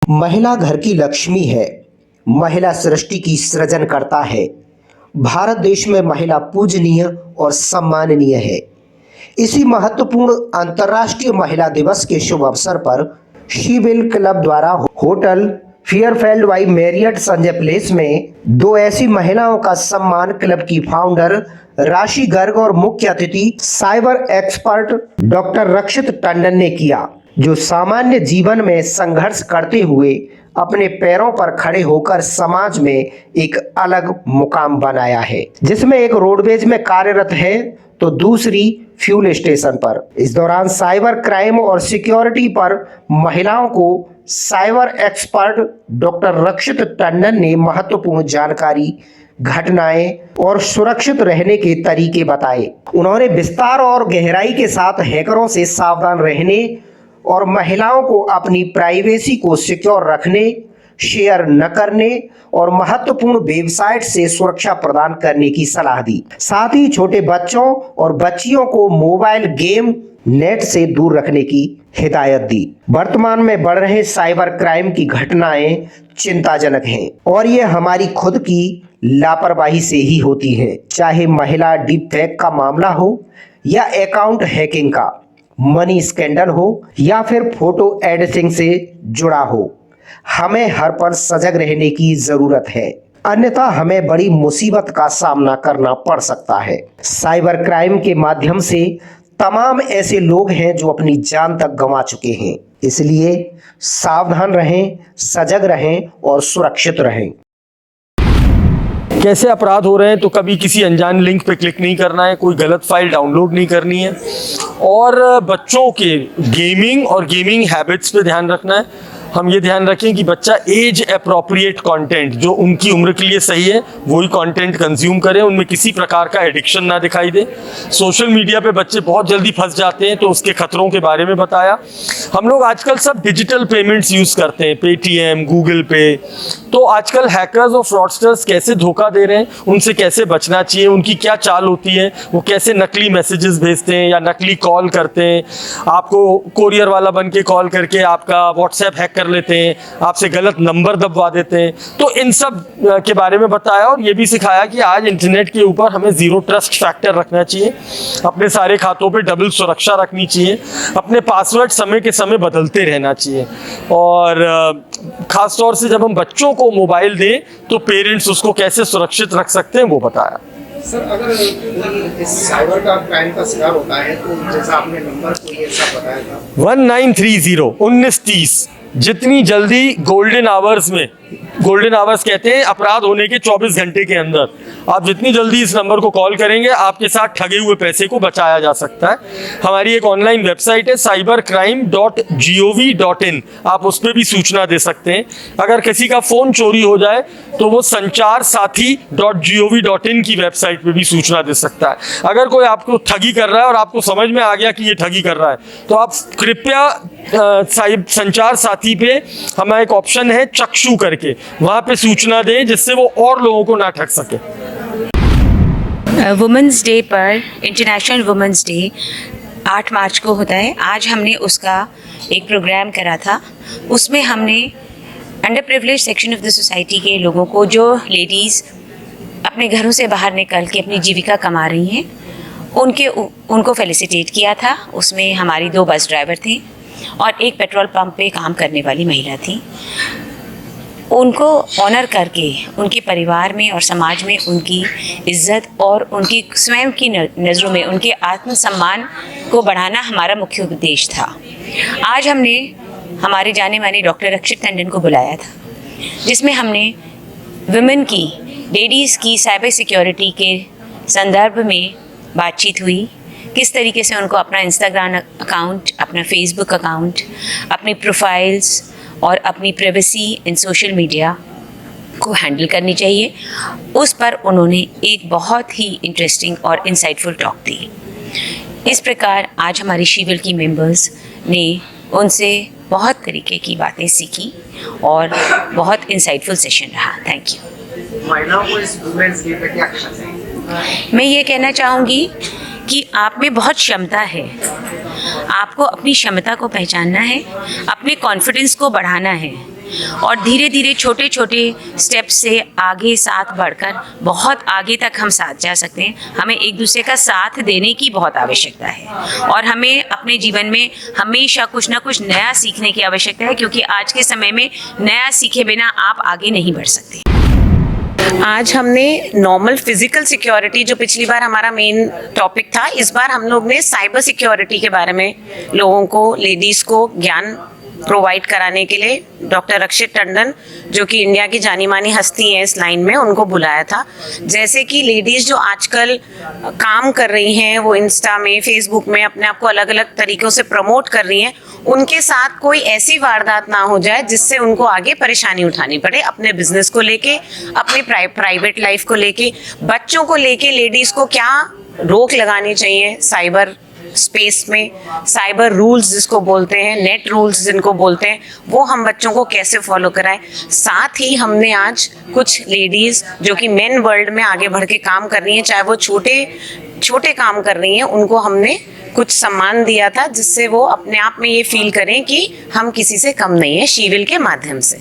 महिला घर की लक्ष्मी है। महिला सृष्टि की सृजन करता है। भारत देश में महिला पूजनीय और सम्माननीय है। इसी महत्वपूर्ण अंतर्राष्ट्रीय महिला दिवस के शुभ अवसर पर शीविल क्लब द्वारा hotel Fairfield by Marriott Sanjay place में दो ऐसी महिलाओं का सम्मान क्लब की फाउंडर राशि गर्ग और मुख्य अतिथि साइबर एक्सपर्ट डॉक्टर रक्षित टंडन ने किया, जो सामान्य जीवन में संघर्ष करते हुए अपने पैरों पर खड़े होकर समाज में एक अलग मुकाम बनाया है, जिसमें एक रोडवेज में कार्यरत है तो दूसरी फ्यूल स्टेशन पर। इस दौरान साइबर क्राइम और सिक्योरिटी पर महिलाओं को साइबर एक्सपर्ट डॉक्टर रक्षित टंडन ने महत्वपूर्ण जानकारी, घटनाएं और सुरक्षित रहने के तरीके बताए। उन्होंने विस्तार और गहराई के साथ हैकरों से सावधान रहने और महिलाओं को अपनी प्राइवेसी को सिक्योर रखने, शेयर न करने और महत्वपूर्ण वेबसाइट से सुरक्षा प्रदान करने की सलाह दी। साथ ही छोटे बच्चों और बच्चियों को मोबाइल गेम, नेट से दूर रखने की हिदायत दी। वर्तमान में बढ़ रहे साइबर क्राइम की घटनाएं चिंताजनक हैं और ये हमारी खुद की लापरवाही से ही होती हैं, चाहे महिला डीप फेक का मामला हो या अकाउंट हैकिंग का, मनी स्कैंडल हो या फिर फोटो एडिटिंग से जुड़ा हो। हमें हर पल सजग रहने की जरूरत है, अन्यथा हमें बड़ी मुसीबत का सामना करना पड़ सकता है। साइबर क्राइम के माध्यम से तमाम ऐसे लोग हैं जो अपनी जान तक गंवा चुके हैं, इसलिए सावधान रहें, सजग रहें और सुरक्षित रहें। कैसे अपराध हो रहे हैं तो कभी किसी अनजान लिंक पे क्लिक नहीं करना है, कोई गलत फाइल डाउनलोड नहीं करनी है और बच्चों के गेमिंग और गेमिंग हैबिट्स पे ध्यान रखना है। हम ये ध्यान रखें कि बच्चा एज अप्रोप्रिएट कंटेंट जो उनकी उम्र के लिए सही है वही कंटेंट कंज्यूम करें, उनमें किसी प्रकार का एडिक्शन ना दिखाई दे। सोशल मीडिया पे बच्चे बहुत जल्दी फंस जाते हैं तो उसके खतरों के बारे में बताया। हम लोग आजकल सब डिजिटल पेमेंट्स यूज़ करते हैं, पेटीएम, गूगल पे, तो आजकल हैकर्स और फ्रॉडस्टर्स कैसे धोखा दे रहे हैं, उनसे कैसे बचना चाहिए, उनकी क्या चाल होती है, वो कैसे नकली मैसेजेस भेजते हैं या नकली कॉल करते हैं, आपको कोरियर वाला बन के कॉल करके आपका व्हाट्सएप हैक कर लेते हैं, आपसे गलत नंबर दबवा देते हैं। तो इन सब के बारे में बताया और ये भी सिखाया कि आज इंटरनेट के ऊपर हमें ज़ीरो ट्रस्ट फैक्टर रखना चाहिए, अपने सारे खातों पे डबल सुरक्षा रखनी चाहिए, अपने पासवर्ड समय के समय बदलते रहना चाहिए और ख़ास तौर से जब हम बच्चों को मोबाइल दें तो पेरेंट्स उसको कैसे सुरक्षित रख सकते हैं वो बताया। सर, अगर कोई इस साइबर का क्राइम का शिकार होता है तो जैसा आपने नंबर कोई ऐसा बताया था 1930 जितनी जल्दी गोल्डन आवर्स कहते हैं अपराध होने के 24 घंटे के अंदर, आप जितनी जल्दी इस नंबर को कॉल करेंगे आपके साथ ठगे हुए पैसे को बचाया जा सकता है। हमारी एक ऑनलाइन वेबसाइट है cybercrime.gov.in, आप उस पर भी सूचना दे सकते हैं। अगर किसी का फ़ोन चोरी हो जाए तो वो sancharsaathi.gov.in की वेबसाइट पे भी सूचना दे सकता है। अगर कोई आपको ठगी कर रहा है और आपको समझ में आ गया कि ये ठगी कर रहा है तो आप कृपया संचार साथी पे हमारा एक ऑप्शन है चक्षु करके, वहां पे सूचना दें जिससे वो और लोगों को ना ठग सके। वुमेंस डे पर, इंटरनेशनल वुमेंस डे 8 मार्च को होता है। आज हमने उसका एक प्रोग्राम करा था। उसमें हमने under privilege section of the society के लोगों को, जो लेडीज़ अपने घरों से बाहर निकल के अपनी जीविका कमा रही हैं, उनको फेलिसिटेट किया था। उसमें हमारी 2 बस ड्राइवर थे और एक पेट्रोल पंप पे काम करने वाली महिला थी। उनको ऑनर करके उनके परिवार में और समाज में उनकी इज्जत और उनकी स्वयं की नज़रों में उनके आत्मसम्मान को बढ़ाना हमारा मुख्य उद्देश्य था। आज हमने हमारे जाने माने डॉक्टर रक्षित टंडन को बुलाया था, जिसमें हमने वुमेन की, लेडीज़ की साइबर सिक्योरिटी के संदर्भ में बातचीत हुई। किस तरीके से उनको अपना इंस्टाग्राम अकाउंट, अपना फेसबुक अकाउंट, अपनी प्रोफाइल्स और अपनी प्राइवेसी इन सोशल मीडिया को हैंडल करनी चाहिए, उस पर उन्होंने एक बहुत ही इंटरेस्टिंग और इंसाइटफुल टॉक दी। इस प्रकार आज हमारी शीविल की मेंबर्स ने उनसे बहुत तरीके की बातें सीखी और बहुत इंसाइटफुल सेशन रहा। Thank you. महिलाओं को इस वुमेन्स डे पे क्या कहना चाहिए? मैं ये कहना चाहूँगी कि आप में बहुत क्षमता है, आपको अपनी क्षमता को पहचानना है, अपने कॉन्फिडेंस को बढ़ाना है और धीरे धीरे छोटे छोटे स्टेप से आगे साथ बढ़कर बहुत आगे तक हम साथ जा सकते हैं। हमें एक दूसरे का साथ देने की बहुत आवश्यकता है और हमें अपने जीवन में हमेशा कुछ ना कुछ नया सीखने की आवश्यकता है, क्योंकि आज के समय में नया सीखे बिना आप आगे नहीं बढ़ सकते। आज हमने नॉर्मल फिजिकल सिक्योरिटी, जो पिछली बार हमारा मेन टॉपिक था, इस बार हम लोग ने साइबर सिक्योरिटी के बारे में लोगों को, लेडीज़ को ज्ञान प्रोवाइड कराने के लिए डॉक्टर रक्षित टंडन, जो कि इंडिया की जानी मानी हस्ती है इस लाइन में, उनको बुलाया था। जैसे कि लेडीज़ जो आजकल काम कर रही हैं, वो इंस्टा में, फेसबुक में अपने आप को अलग अलग तरीक़ों से प्रमोट कर रही हैं, उनके साथ कोई ऐसी वारदात ना हो जाए जिससे उनको आगे परेशानी उठानी पड़े अपने बिजनेस को लेके, अपनी प्राइवेट लाइफ को लेके, बच्चों को लेके। लेडीज़ को क्या रोक लगानी चाहिए साइबर स्पेस में, साइबर रूल्स जिसको बोलते हैं, नेट रूल्स जिनको बोलते हैं, वो हम बच्चों को कैसे फॉलो कराएं। साथ ही हमने आज कुछ लेडीज़ जो कि मेन वर्ल्ड में आगे बढ़ के काम कर रही हैं, चाहे वो छोटे काम कर रही हैं, उनको हमने कुछ सम्मान दिया था, जिससे वो अपने आप में ये फील करें कि हम किसी से कम नहीं है, शीविल के माध्यम से।